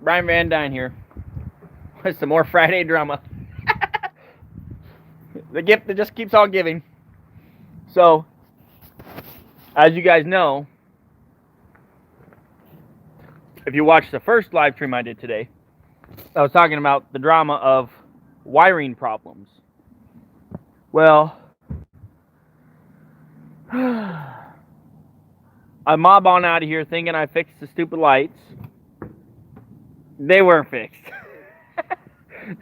Brian VANDUYN here with some more Friday drama. The gift that just keeps on giving. So, as you guys know, if you watched the first live stream I did today, I was talking about the drama of wiring problems. Well, I mob on out of here thinking I fixed the stupid lights. They weren't fixed.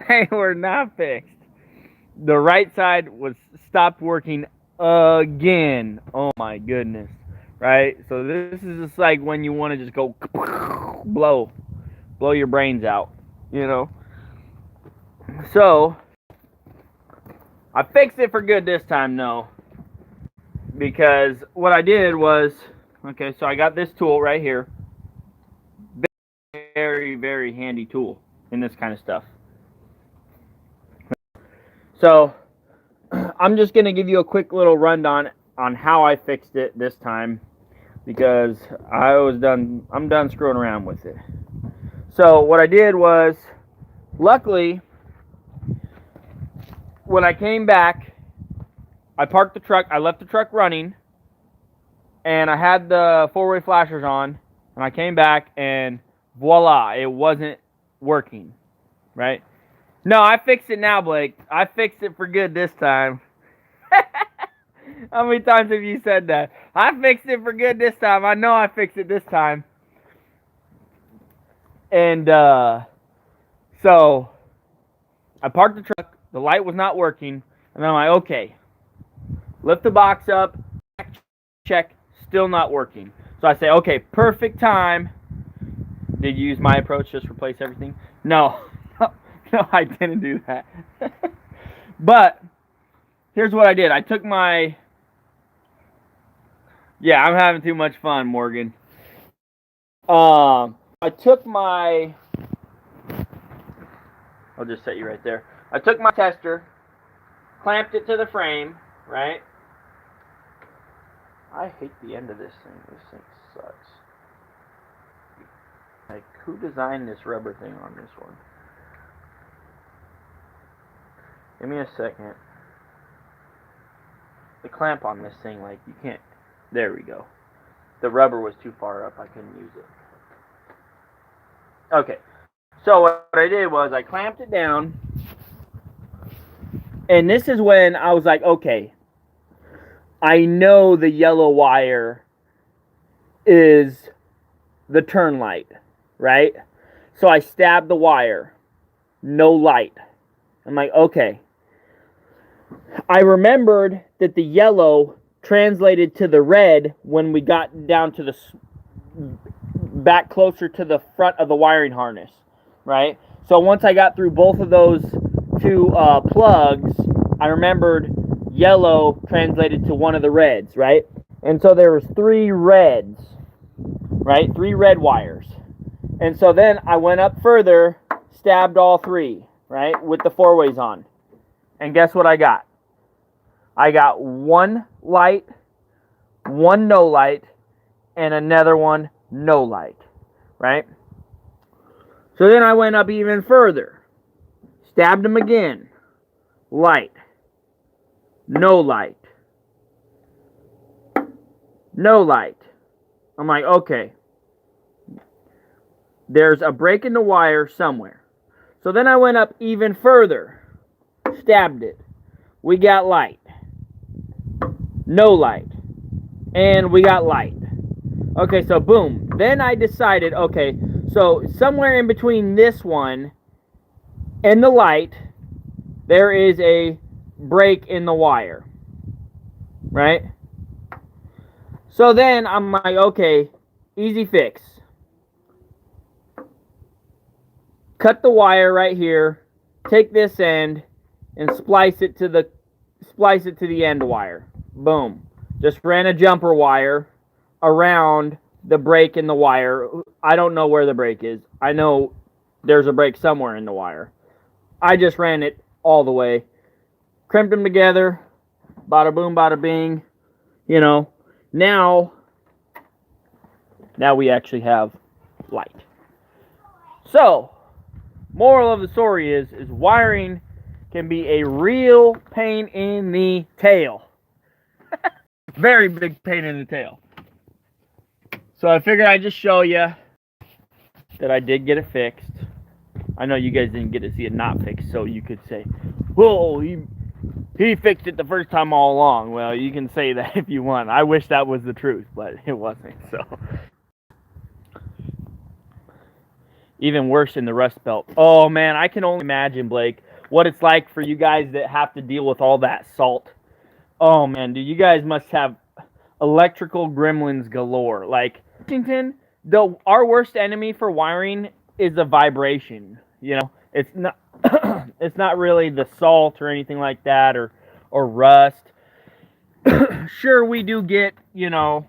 They were not fixed. The right side was stopped working again. Oh my goodness. Right? So this is just like when you want to just go blow your brains out, you know. So I fixed it for good this time, though, because what I did was, okay, so I got this tool right here. Very, very handy tool in this kind of stuff. So I'm just going to give you a quick little rundown on how I fixed it this time, because I'm done screwing around with it. So what I did was, luckily, when I came back, I parked the truck, I left the truck running, and I had the four-way flashers on, and I came back, and voila, it wasn't working, right? No, I fixed it now, Blake. I fixed it for good this time. How many times have you said that? I fixed it for good this time. I know I fixed it this time. And so I parked the truck. The light was not working. And I'm like, okay. Lift the box up. Check. Still not working. So I say, okay, perfect time. Did you use my approach, just replace everything? No. No, I didn't do that. But here's what I did. I took my... Yeah, I'm having too much fun, Morgan. I took my... I'll just set you right there. I took my tester, clamped it to the frame, right? I hate the end of this thing. This thing sucks. Like, who designed this rubber thing on this one? Give me a second. The clamp on this thing, like, you can't... There we go. The rubber was too far up. I couldn't use it. Okay. So what I did was I clamped it down. And this is when I was like, okay, I know the yellow wire is the turn light, right? So I stabbed the wire. No light. I'm like, okay. I remembered that the yellow translated to the red when we got down to the back closer to the front of the wiring harness, right? So once I got through both of those two plugs, I remembered yellow translated to one of the reds, right? And so there was 3 reds, right? 3 red wires. And so then I went up further, stabbed all 3, right, with the 4-ways on. And guess what I got? I got 1 light, 1 no light, and another one no light, right? So then I went up even further, stabbed them again, light, no light, no light. I'm like, okay, there's a break in the wire somewhere. So then I went up even further, stabbed it. We got light, no light, and we got light. Okay, so boom. Then I decided, okay, so somewhere in between this one and the light, there is a break in the wire, right? So then I'm like, okay, easy fix. Cut the wire right here, take this end, and splice it to the end wire. Boom. Just ran a jumper wire around the break in the wire. I don't know where the break is. I know there's a break somewhere in the wire. I just ran it all the way. Crimped them together. Bada boom, bada bing. You know, now we actually have light. So, moral of the story is wiring can be a real pain in the tail. Very big pain in the tail. So I figured I'd just show you that I did get it fixed. I know you guys didn't get to see it not fixed, so you could say, "Whoa, he fixed it the first time all along." Well, you can say that if you want. I wish that was the truth, but it wasn't. So even worse in the rust belt. Oh man, I can only imagine, Blake, what it's like for you guys that have to deal with all that salt. Oh man, dude, you guys must have electrical gremlins galore. Like Washington, our worst enemy for wiring is the vibration. You know, it's not it's not really the salt or anything like that, or rust. Sure we do get, you know,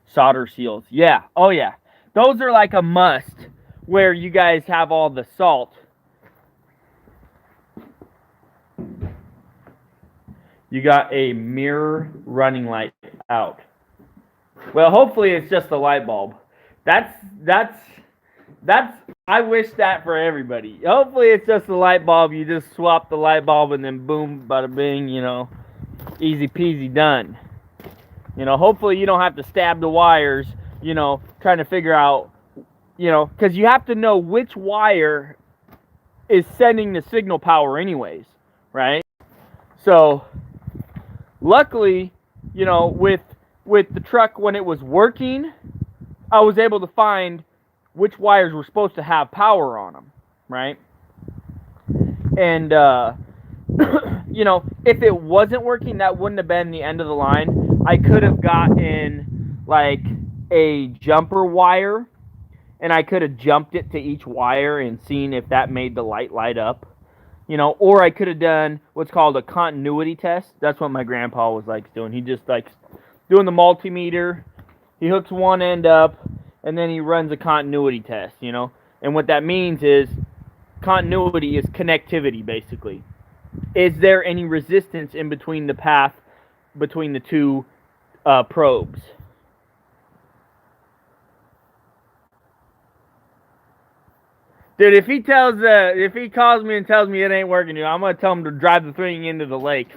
solder seals. Yeah. Oh yeah. Those are like a must where you guys have all the salt. You got a mirror running light out. Well, hopefully it's just the light bulb. That's I wish that for everybody. Hopefully it's just the light bulb. You just swap the light bulb and then boom, bada bing, you know, easy peasy done. You know, hopefully you don't have to stab the wires, you know, trying to figure out, you know, because you have to know which wire is sending the signal power anyways, right? So luckily, you know, with the truck when it was working, I was able to find which wires were supposed to have power on them, right? And you know, if it wasn't working, that wouldn't have been the end of the line. I could have gotten like a jumper wire, and I could have jumped it to each wire and seen if that made the light up. You know, or I could have done what's called a continuity test. That's what my grandpa was like doing. He just likes doing the multimeter. He hooks one end up, and then he runs a continuity test, you know. And what that means is continuity is connectivity, basically. Is there any resistance in between the path between the two probes? Dude, if he calls me and tells me it ain't working, dude, I'm gonna tell him to drive the thing into the lake,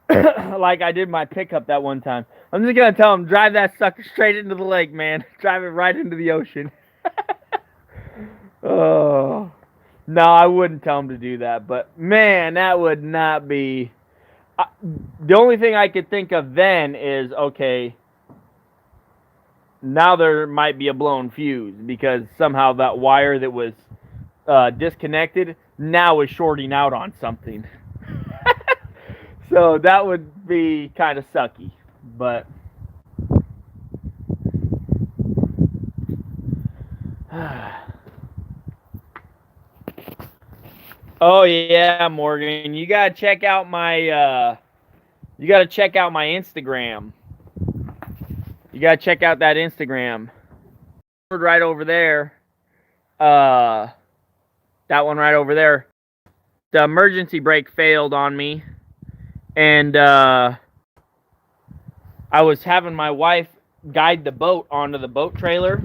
like I did my pickup that one time. I'm just gonna tell him, drive that sucker straight into the lake, man. Drive it right into the ocean. Oh, no, I wouldn't tell him to do that, but man, that would not be. The only thing I could think of then is, okay, now there might be a blown fuse because somehow that wire that was disconnected now is shorting out on something. So that would be kind of sucky, but oh yeah, Morgan, you gotta check out my Instagram. You gotta check out that Instagram. Right over there. That one right over there. The emergency brake failed on me, and I was having my wife guide the boat onto the boat trailer.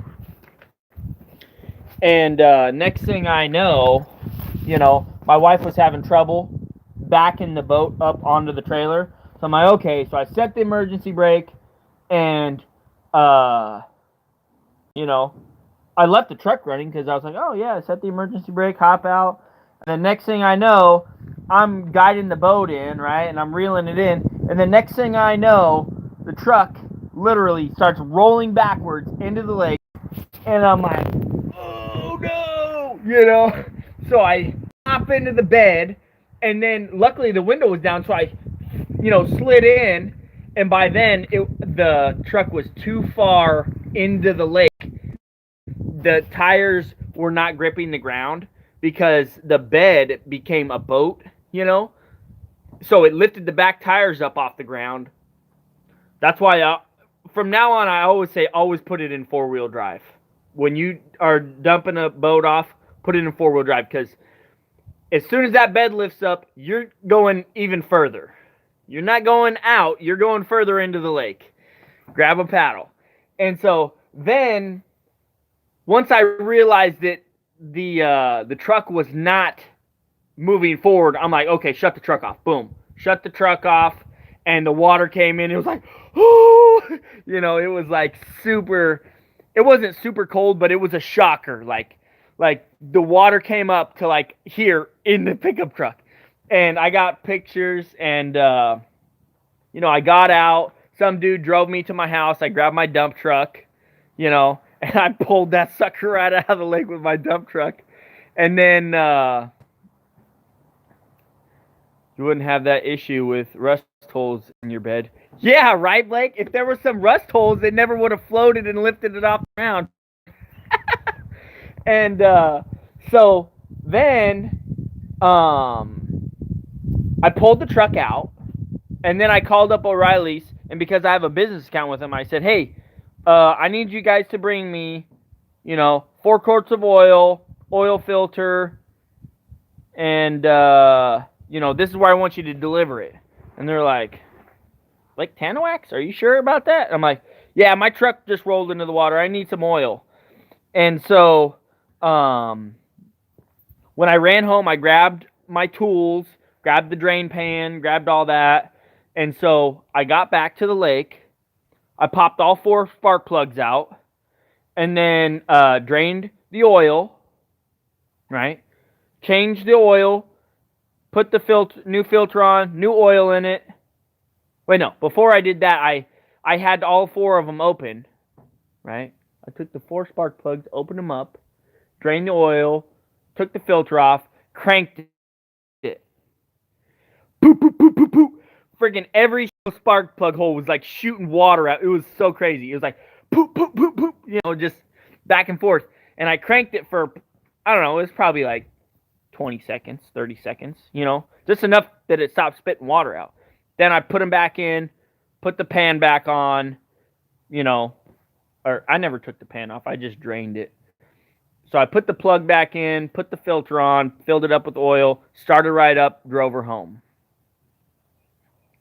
And next thing I know, you know, my wife was having trouble backing the boat up onto the trailer. So I'm like, okay, so I set the emergency brake, and you know, I left the truck running because I was like, oh yeah, I set the emergency brake, hop out. And the next thing I know, I'm guiding the boat in, right? And I'm reeling it in. And the next thing I know, the truck literally starts rolling backwards into the lake. And I'm like, oh no, you know? So I hop into the bed, and then luckily the window was down, so I, you know, slid in. And by then, the truck was too far into the lake. The tires were not gripping the ground because the bed became a boat, you know? So it lifted the back tires up off the ground. That's why from now on, I always say, always put it in four-wheel drive. When you are dumping a boat off, put it in four-wheel drive, because as soon as that bed lifts up, you're going even further. You're not going out. You're going further into the lake. Grab a paddle. And so then, once I realized that the truck was not moving forward, I'm like, okay, shut the truck off. Boom. Shut the truck off. And the water came in. It was like, oh, you know, it was like super, it wasn't super cold, but it was a shocker. Like the water came up to like here in the pickup truck. And I got pictures and, you know, I got out. Some dude drove me to my house. I grabbed my dump truck, you know, and I pulled that sucker right out of the lake with my dump truck. And then you wouldn't have that issue with rust holes in your bed. Yeah, right, Blake? If there were some rust holes, they never would have floated and lifted it off the ground. And so then I pulled the truck out. And then I called up O'Reilly's, and because I have a business account with them, I said, hey, I need you guys to bring me, you know, 4 quarts of oil, oil filter, and, you know, this is where I want you to deliver it. And they're like Tanawax, are you sure about that? And I'm like, yeah, my truck just rolled into the water. I need some oil. And so when I ran home, I grabbed my tools, grabbed the drain pan, grabbed all that. And so I got back to the lake. I popped all 4 spark plugs out and then drained the oil, right? Changed the oil, put the new filter on, new oil in it. Wait, no. Before I did that, I had all 4 of them open, right? I took the 4 spark plugs, opened them up, drained the oil, took the filter off, cranked it. Boop, boop, boop, boop, boop. Friggin' every spark plug hole was like shooting water out. It was so crazy. It was like poop, poop, poop, poop, you know, just back and forth. And I cranked it for, I don't know, it was probably like 20 seconds, 30 seconds, you know, just enough that it stopped spitting water out. Then I put them back in, put the pan back on, you know, or I never took the pan off. I just drained it. So I put the plug back in, put the filter on, filled it up with oil, started right up, drove her home.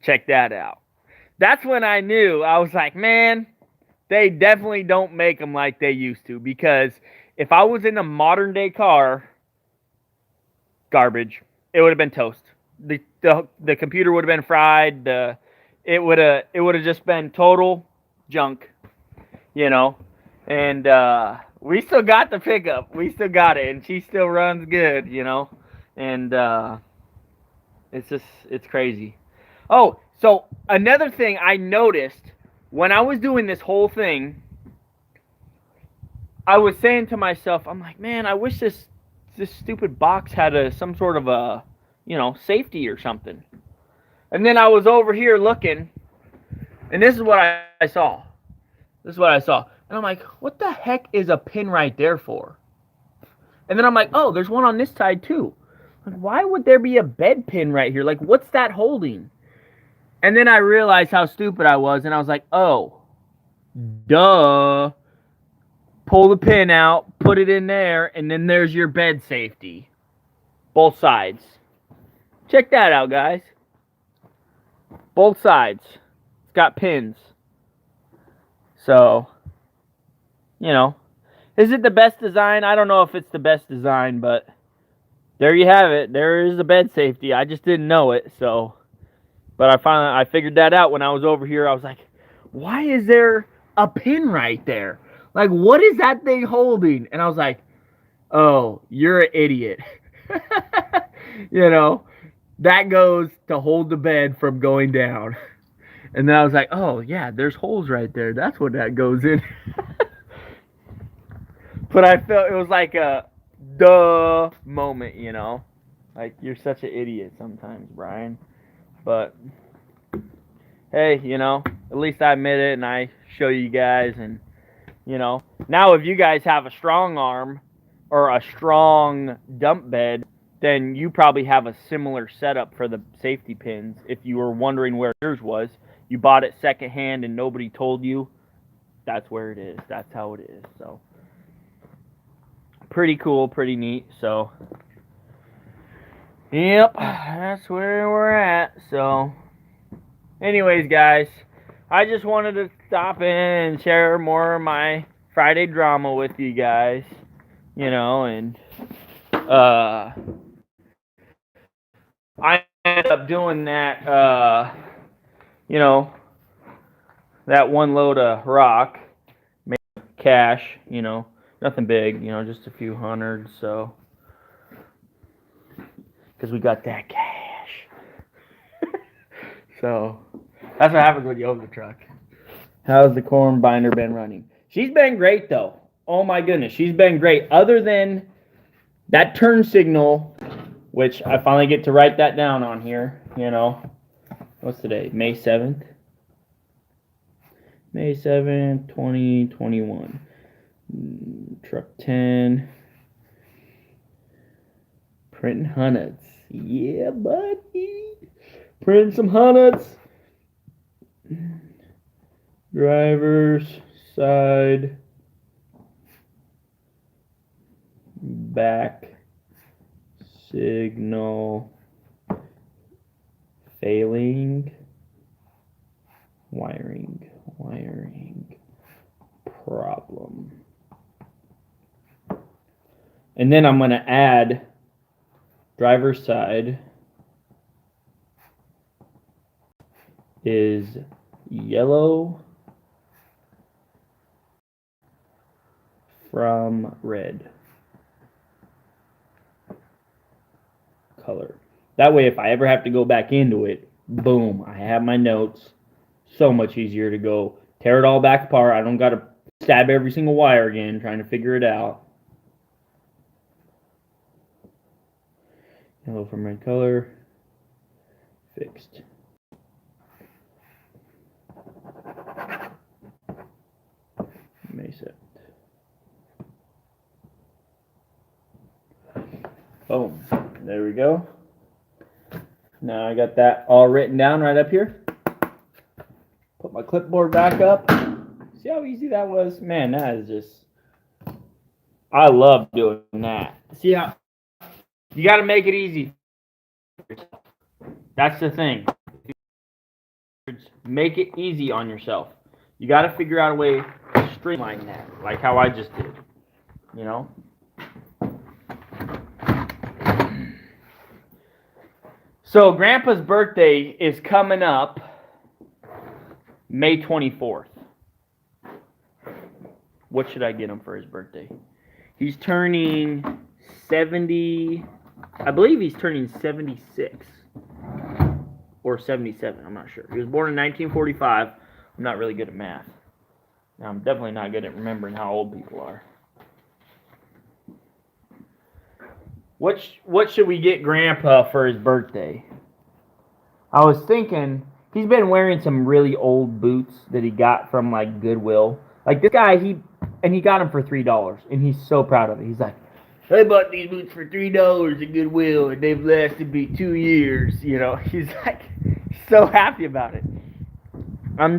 Check that out. That's when I knew. I was like, man, they definitely don't make them like they used to. Because if I was in a modern day car, garbage. It would have been toast. The computer would have been fried. It would have just been total junk, you know. And we still got the pickup. We still got it, and she still runs good, you know. And it's crazy. Oh, so another thing I noticed when I was doing this whole thing, I was saying to myself, I'm like, man, I wish this stupid box had some sort of a, you know, safety or something. And then I was over here looking, and this is what I saw. This is what I saw. And I'm like, what the heck is a pin right there for? And then I'm like, oh, there's one on this side too. Like, why would there be a bed pin right here? Like, what's that holding? And then I realized how stupid I was, and I was like, oh, duh. Pull the pin out, put it in there, and then there's your bed safety. Both sides. Check that out, guys. Both sides. It's got pins. So, you know, is it the best design? I don't know if it's the best design, but there you have it. There is the bed safety. I just didn't know it, so... But I figured that out when I was over here. I was like, why is there a pin right there? Like, what is that thing holding? And I was like, oh, you're an idiot. You know, that goes to hold the bed from going down. And then I was like, oh, yeah, there's holes right there. That's what that goes in. But I felt it was like a duh moment, you know. Like, you're such an idiot sometimes, Brian. But, hey, you know, at least I admit it and I show you guys. And, you know, now if you guys have a strong arm or a strong dump bed, then you probably have a similar setup for the safety pins. If you were wondering where yours was, you bought it secondhand and nobody told you, that's where it is. That's how it is. So, pretty cool, pretty neat. So... Yep, that's where we're at, so, anyways, guys, I just wanted to stop in and share more of my Friday drama with you guys, and I ended up doing that, that one load of rock, made cash, nothing big, just a few hundred, so, because we got that cash. So, that's what happens when you own the truck. How's the corn binder been running? She's been great, though. Oh my goodness, she's been great. Other than that turn signal, which I finally get to write that down on here, What's today? May 7th? May 7th, 2021. Truck 10. Printing hundreds. Yeah, buddy. Printing some hundreds. Driver's side. Back. Signal. Failing. Wiring problem. And then I'm going to add driver's side is yellow from red color. That way, if I ever have to go back into it, boom, I have my notes. So much easier to go tear it all back apart. I don't got to stab every single wire again trying to figure it out. Yellow from red color. Fixed. May 7th. Boom. There we go. Now I got that all written down right up here. Put my clipboard back up. See how easy that was? Man, that is just... I love doing that. See how... You got to make it easy. That's the thing. Make it easy on yourself. You got to figure out a way to streamline that, like how I just did. So Grandpa's birthday is coming up May 24th. What should I get him for his birthday? He's turning 70... I believe he's turning 76 or 77. I'm not sure. He was born in 1945. I'm not really good at math. Now, I'm definitely not good at remembering how old people are. What should we get Grandpa for his birthday? I was thinking, he's been wearing some really old boots that he got from, like, Goodwill. Like, this guy, he got them for $3, and he's so proud of it. He's like, I bought these boots for $3 at Goodwill, and they've lasted me 2 years. He's like, so happy about it. I'm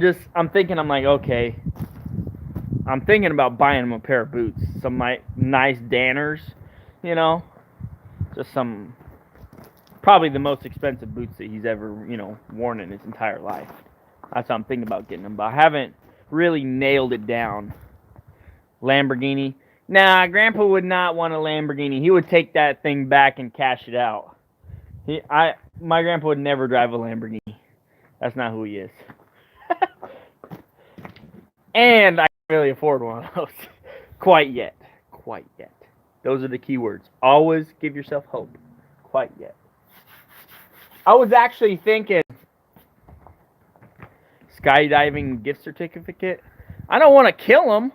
thinking, okay. I'm thinking about buying him a pair of boots. Some nice Danners, Just some, probably the most expensive boots that he's ever, worn in his entire life. That's what I'm thinking about getting him, but I haven't really nailed it down. Lamborghini. Nah, Grandpa would not want a Lamborghini. He would take that thing back and cash it out. My grandpa would never drive a Lamborghini. That's not who he is. And I can't really afford one of those. Quite yet. Those are the key words. Always give yourself hope. Quite yet. I was actually thinking skydiving gift certificate. I don't want to kill him.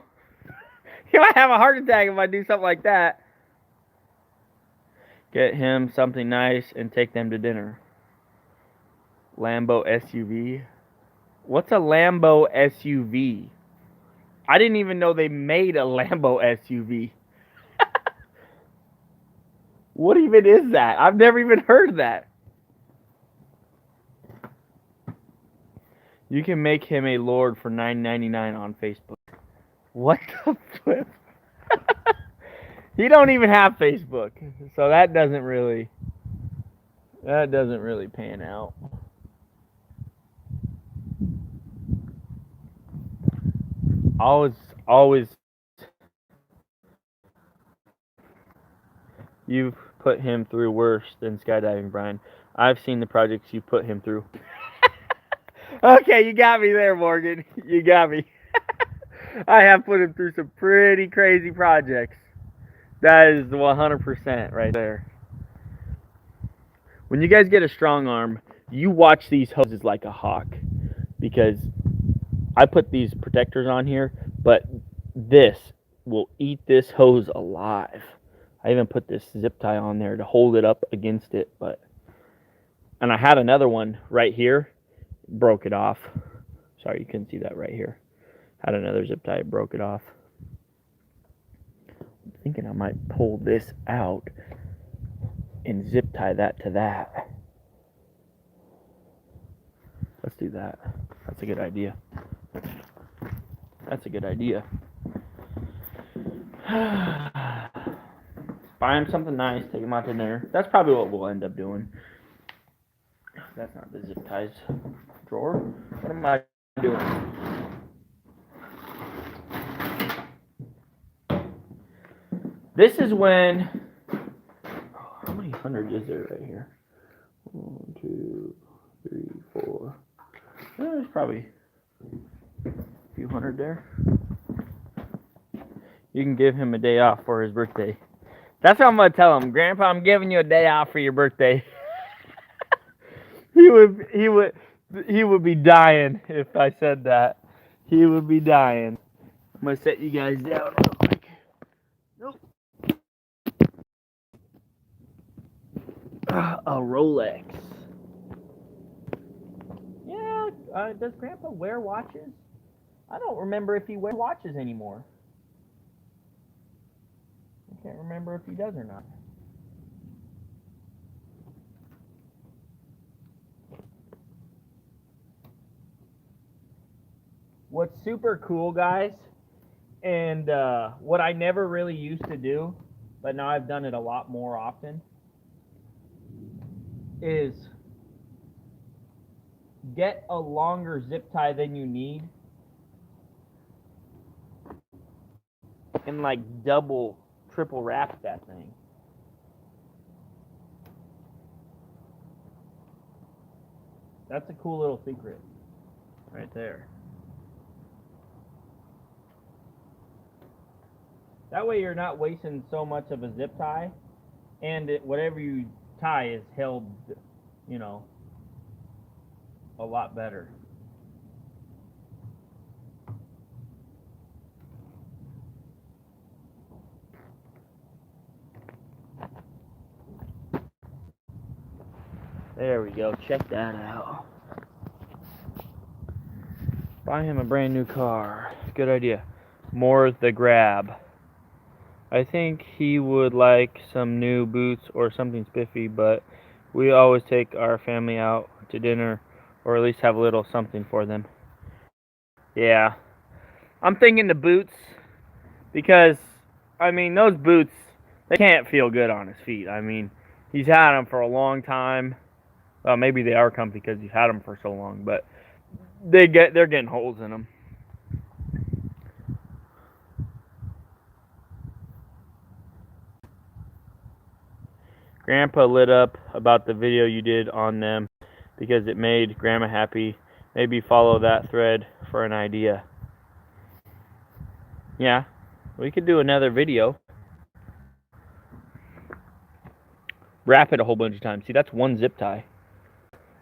He might have a heart attack if I do something like that. Get him something nice and take them to dinner. Lambo SUV. What's a Lambo SUV? I didn't even know they made a Lambo SUV. What even is that? I've never even heard of that. You can make him a lord for $9.99 on Facebook. What the flip? He don't even have Facebook, so that doesn't really pan out. always, you've put him through worse than skydiving, Brian. I've seen the projects you put him through. Okay, you got me there, Morgan. You got me. I have put him through some pretty crazy projects. That is 100% right there. When you guys get a strong arm, you watch these hoses like a hawk, because I put these protectors on here, but this will eat this hose alive. I even put this zip tie on there to hold it up against it, and I had another one right here, broke it off. Sorry, you couldn't see that right here. Had another zip tie, broke it off. I'm thinking I might pull this out and zip tie that to that. Let's do that. That's a good idea. That's a good idea. Buy him something nice, take him out to dinner. That's probably what we'll end up doing. That's not the zip ties drawer. What am I doing? This is when... how many hundreds is there right here? 1, 2, 3, 4. There's probably a few hundred there. You can give him a day off for his birthday. That's what I'm gonna tell him. Grandpa, I'm giving you a day off for your birthday. He would be dying if I said that. He would be dying. I'm gonna set you guys down real quick. Nope. A Rolex. Yeah. Does Grandpa wear watches? I don't remember if he wears watches anymore. I can't remember if he does or not. What's super cool, guys, and what I never really used to do, but now I've done it a lot more often, is get a longer zip tie than you need and like double, triple wrap that thing. That's a cool little secret right there. That way you're not wasting so much of a zip tie, and whatever you tie is held, you know, a lot better. There we go. Check that out. Buy him a brand new car. Good idea. More the grab. I think he would like some new boots or something spiffy, but we always take our family out to dinner, or at least have a little something for them. Yeah. I'm thinking the boots, because, I mean, those boots, they can't feel good on his feet. I mean, he's had them for a long time. Well, maybe they are comfy because he's had them for so long, but they're getting holes in them. Grandpa lit up about the video you did on them because it made Grandma happy. Maybe follow that thread for an idea. Yeah, we could do another video. Wrap it a whole bunch of times. See, that's one zip tie.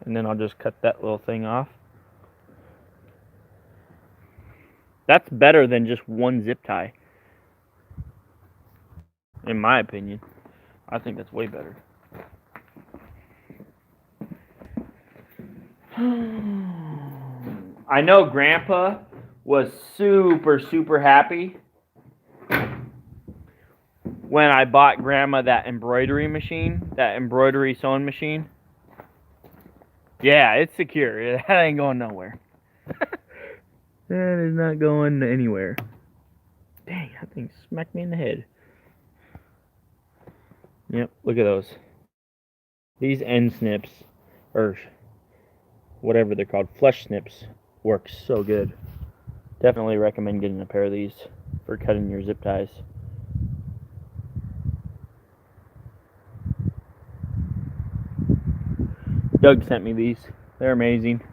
And then I'll just cut that little thing off. That's better than just one zip tie, in my opinion. I think that's way better. I know Grandpa was super happy when I bought Grandma that embroidery machine, that embroidery sewing machine. Yeah, it's secure. That ain't going nowhere. That is not going anywhere. Dang, that thing smacked me in the head. Yep, look at those. These end snips, or whatever they're called, flush snips, work so good Definitely recommend getting a pair of these for cutting your zip ties. Doug sent me these. They're amazing.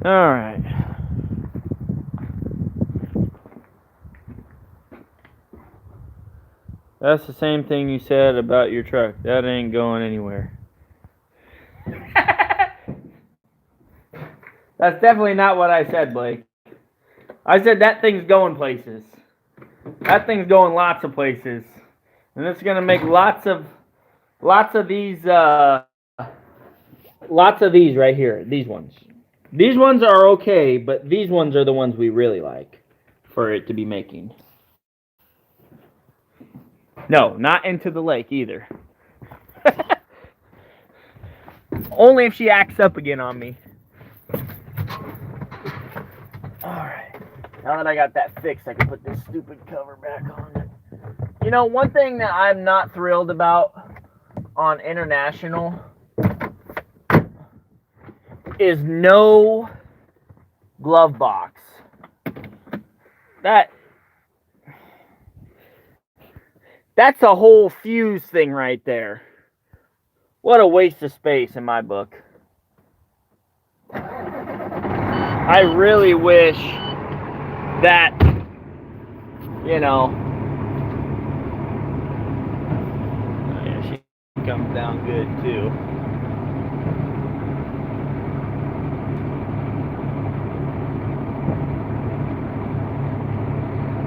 Alright. That's the same thing you said about your truck. That ain't going anywhere. That's definitely not what I said, Blake. I said that thing's going places. That thing's going lots of places. And it's gonna make lots of these right here. These ones. These ones are okay, but these ones are the ones we really like for it to be making. No, not into the lake either. Only if she acts up again on me. Alright. Now that I got that fixed, I can put this stupid cover back on. You know, one thing that I'm not thrilled about on International is no glove box. That's a whole fuse thing right there. What a waste of space in my book. I really wish that, you know, yeah, she comes down good too.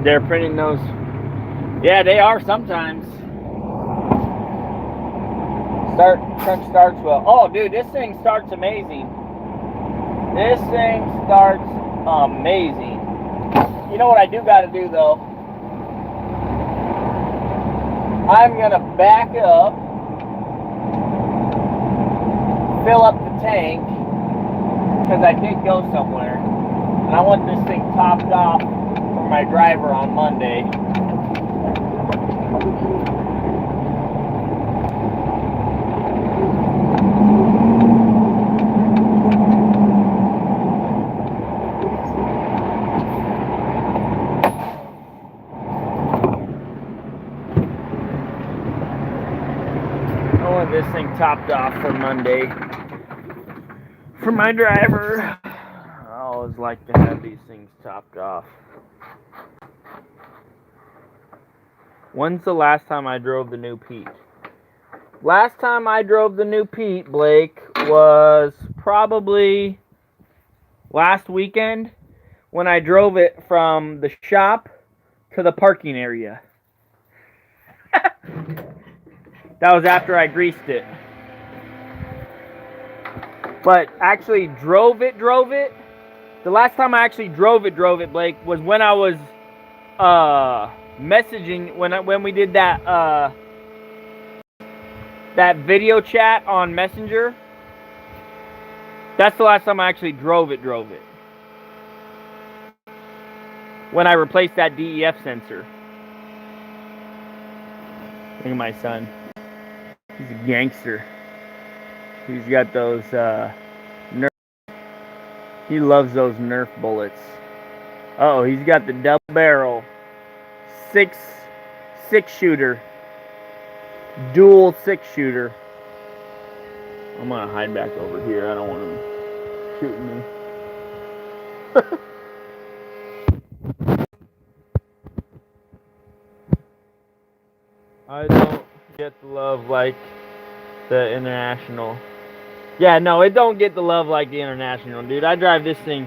They're printing those. Yeah, they are sometimes. Truck starts well. Oh, dude, this thing starts amazing. This thing starts amazing. You know what I do got to do, though? I'm going to back up, fill up the tank, because I did go somewhere. And I want this thing topped off for my driver on Monday. This thing topped off for Monday for my driver. I always like to have these things topped off. When's the last time I drove the new Pete? Last time I drove the new Pete, Blake, was probably last weekend when I drove it from the shop to the parking area. That was after I greased it. But actually drove it. The last time I actually drove it, Blake, was when I was messaging when we did that video chat on Messenger. That's the last time I actually drove it. When I replaced that DEF sensor. Look at my son. He's a gangster. He's got those nerf. He loves those nerf bullets. Uh-oh, he's got the double barrel six shooter. Dual 6-shooter. I'm gonna hide back over here. I don't want him shooting me. I don't get the love like the International. Yeah, no, it don't get the love like the International, dude. I drive this thing.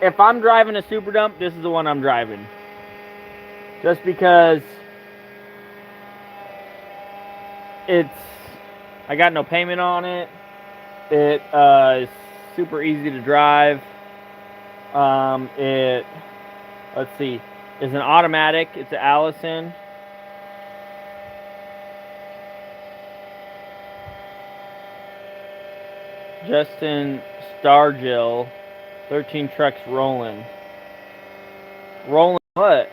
If I'm driving a Super Dump, this is the one I'm driving. Just because I got no payment on it. It is super easy to drive. Let's see, it's an automatic. It's an Allison. Justin Stargill, 13 trucks rolling. Rolling what?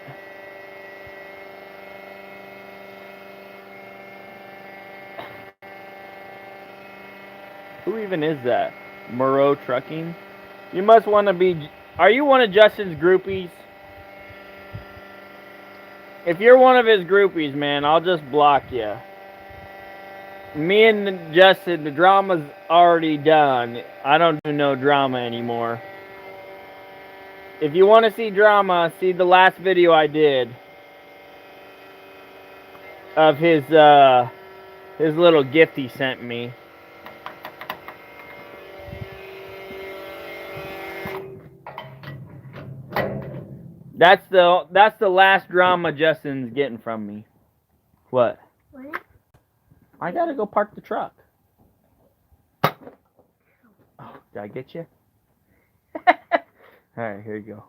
Who even is that? Moreau Trucking? You must want to be... Are you one of Justin's groupies? If you're one of his groupies, man, I'll just block you. Me and Justin, the drama's already done. I don't do no drama anymore. If you want to see drama, see the last video I did of his little gift he sent me. That's the last drama Justin's getting from me. What? What? I gotta go park the truck. Oh, did I get you? Alright, here you go.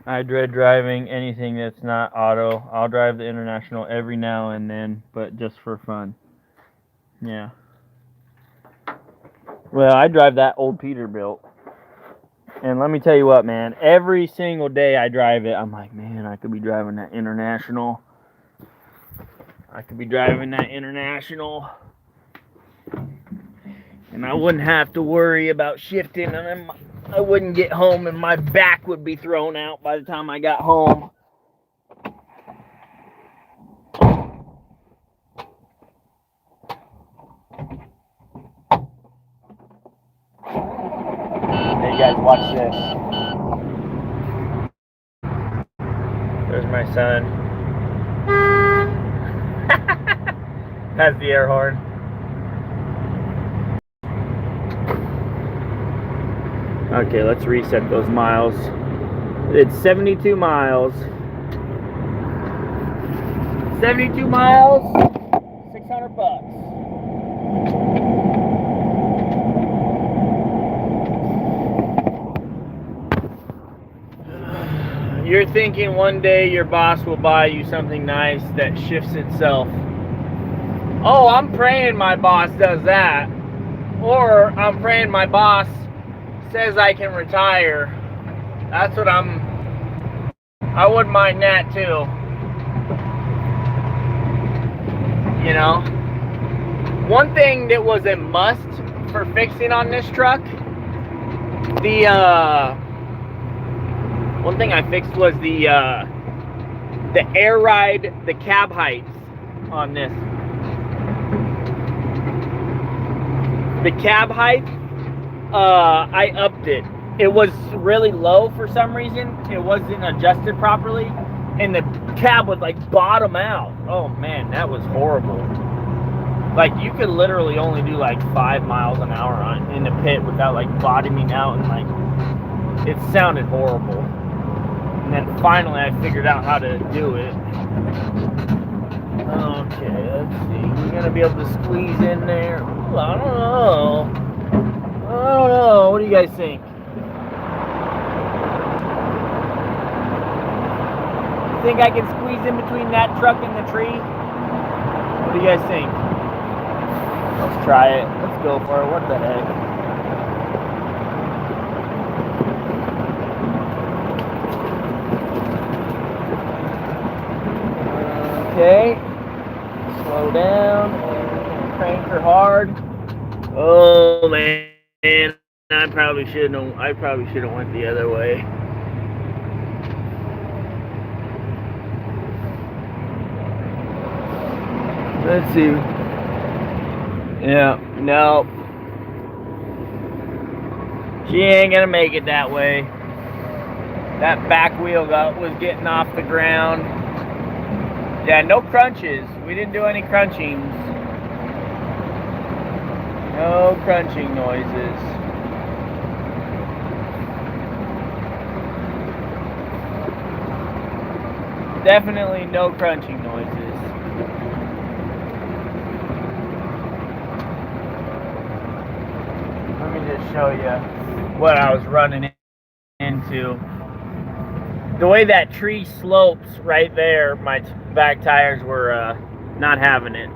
I dread driving anything that's not auto. I'll drive the International every now and then, but just for fun. Yeah. Well, I drive that old Peterbilt. And let me tell you what, man. Every single day I drive it, I'm like, man, I could be driving that International. I could be driving that International. And I wouldn't have to worry about shifting, and then I wouldn't get home and my back would be thrown out by the time I got home. Hey guys, watch this. There's my son. That's the air horn. Okay, let's reset those miles. It's 72 miles. 72 miles, $600. You're thinking one day your boss will buy you something nice that shifts itself. Oh, I'm praying my boss does that. Or I'm praying my boss says I can retire. That's what I wouldn't mind that too. You know? One thing that was a must for fixing on this truck, one thing I fixed was the air ride, the cab heights on this. The cab height, I upped it. It was really low for some reason. It wasn't adjusted properly, and the cab would like bottom out. Oh man, that was horrible. Like you could literally only do like 5 miles an hour in the pit without like bottoming out, and like it sounded horrible. And then finally I figured out how to do it. Okay, let's see. We're gonna be able to squeeze in there. Ooh, I don't know. What do you guys think? Think I can squeeze in between that truck and the tree? What do you guys think? Let's try it. Let's go for it. What the heck? Okay. Slow down. Crank her hard. Oh man, I probably shouldn't have went the other way. Let's see. Yeah, no. She ain't gonna make it that way. That back wheel was getting off the ground. Yeah, no crunches. We didn't do any crunchings. No crunching noises. Definitely no crunching noises. Let me just show you what I was running into. The way that tree slopes right there, my back tires were not having it.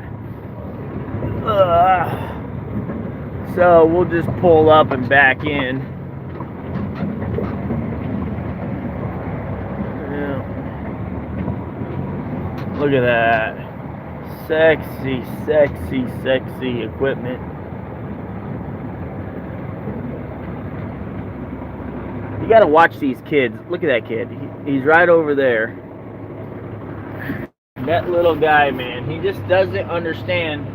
So we'll just pull up and back in. Yeah. Look at that. Sexy, sexy, sexy equipment. You gotta watch these kids. Look at that kid. He's right over there. That little guy, man, he just doesn't understand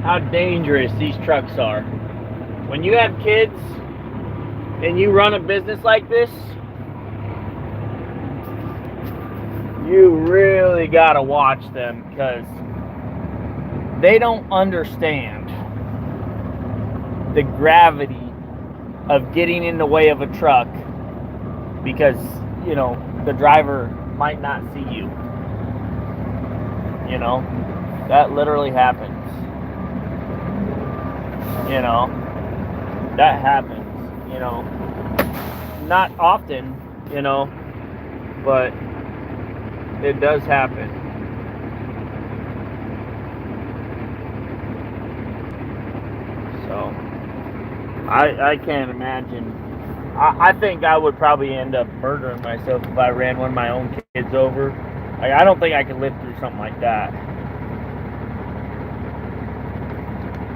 how dangerous these trucks are. When you have kids and you run a business like this, you really gotta watch them, because they don't understand the gravity of getting in the way of a truck, because, you know, the driver might not see you. You know, that literally happens. You know, that happens, you know, not often, you know, but it does happen. So, I can't imagine. I think I would probably end up murdering myself if I ran one of my own kids over. Like, I don't think I could live through something like that.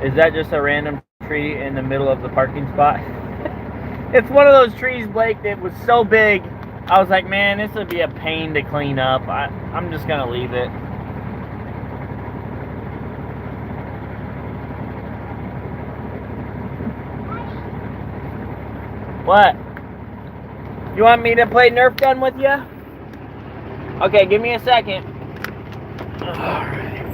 Is that just a random tree in the middle of the parking spot? It's one of those trees, Blake, that was so big, I was like, man, this would be a pain to clean up. I'm just going to leave it. What? You want me to play Nerf gun with you? Okay, give me a second. Alright.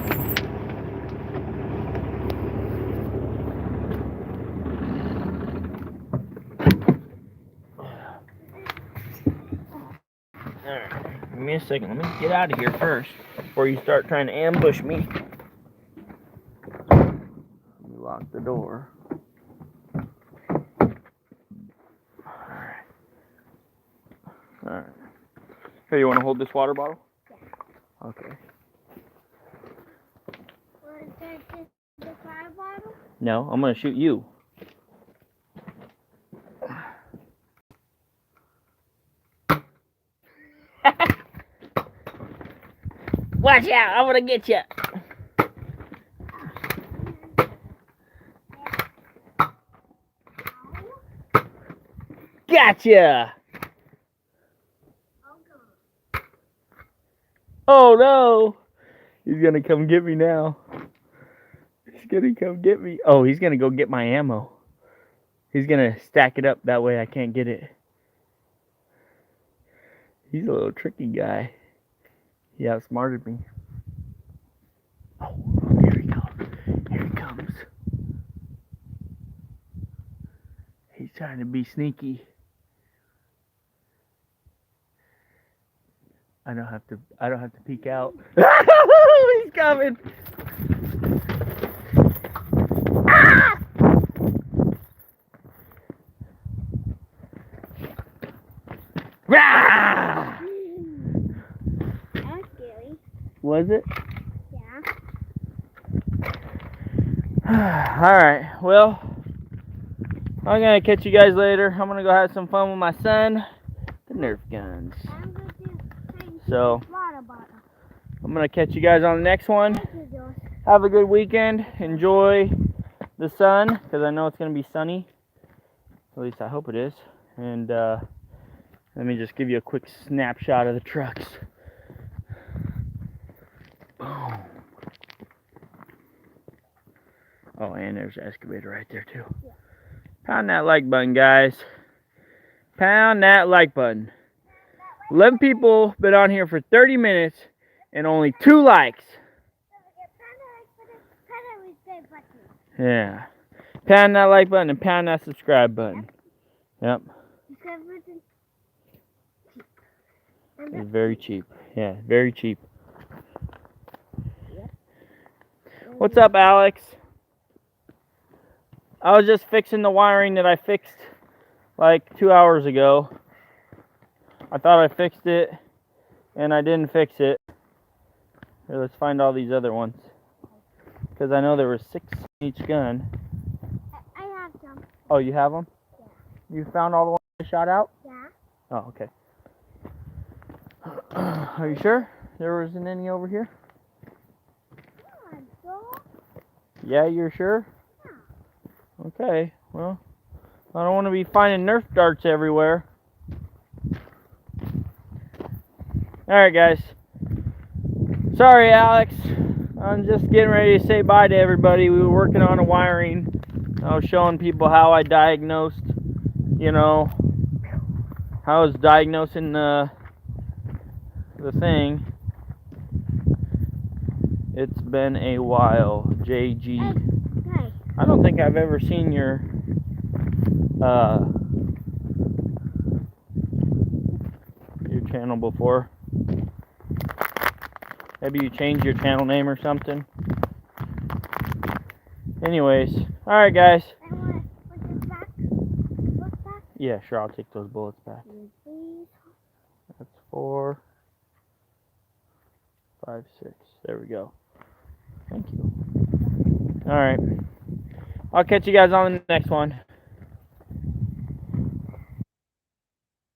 Alright, give me a second. Let me get out of here first before you start trying to ambush me. Let me lock the door. Alright. Hey, you want to hold this water bottle? Yeah. Okay. Want to take the water bottle? No, I'm going to shoot you. Watch out, I'm going to get you. Gotcha. Oh no! He's gonna come get me now. He's gonna come get me. Oh, he's gonna go get my ammo. He's gonna stack it up, that way I can't get it. He's a little tricky guy. He outsmarted me. Oh, here he goes. Here he comes. He's trying to be sneaky. I don't have to peek out. He's coming. Ah! Rah! That was scary. Was it? Yeah. Alright, well, I'm gonna catch you guys later. I'm gonna go have some fun with my son, the Nerf guns. I'm going to So, water bottle. I'm gonna catch you guys on the next one. Have a good weekend. Enjoy the sun, because I know it's gonna be sunny. At least I hope it is. And let me just give you a quick snapshot of the trucks. Boom. Oh, and there's the excavator right there too. Yeah. Pound that like button, guys. Pound that like button. 11 people been on here for 30 minutes and only 2 likes. Yeah. Pound that like button and pound that subscribe button. Yep. It's very cheap. Yeah, very cheap. What's up, Alex? I was just fixing the wiring that I fixed like 2 hours ago. I thought I fixed it, and I didn't fix it. Here, let's find all these other ones. Because I know there were 6 in each gun. I have some. Oh, you have them? Yeah. You found all the ones I shot out? Yeah. Oh, okay. Are you sure there wasn't any over here? Yeah, you're sure? Yeah. Okay, well, I don't want to be finding Nerf darts everywhere. Alright, guys. Sorry, Alex. I'm just getting ready to say bye to everybody. We were working on a wiring. I was showing people how I diagnosed, you know, how I was diagnosing the thing. It's been a while, JG. Hey. I don't think I've ever seen your channel before. Maybe you changed your channel name or something. Anyways, alright guys. I want to put this back. What's back? Yeah, sure, I'll take those bullets back. Please. That's 4, 5, 6. There we go. Thank you. Alright. I'll catch you guys on the next one.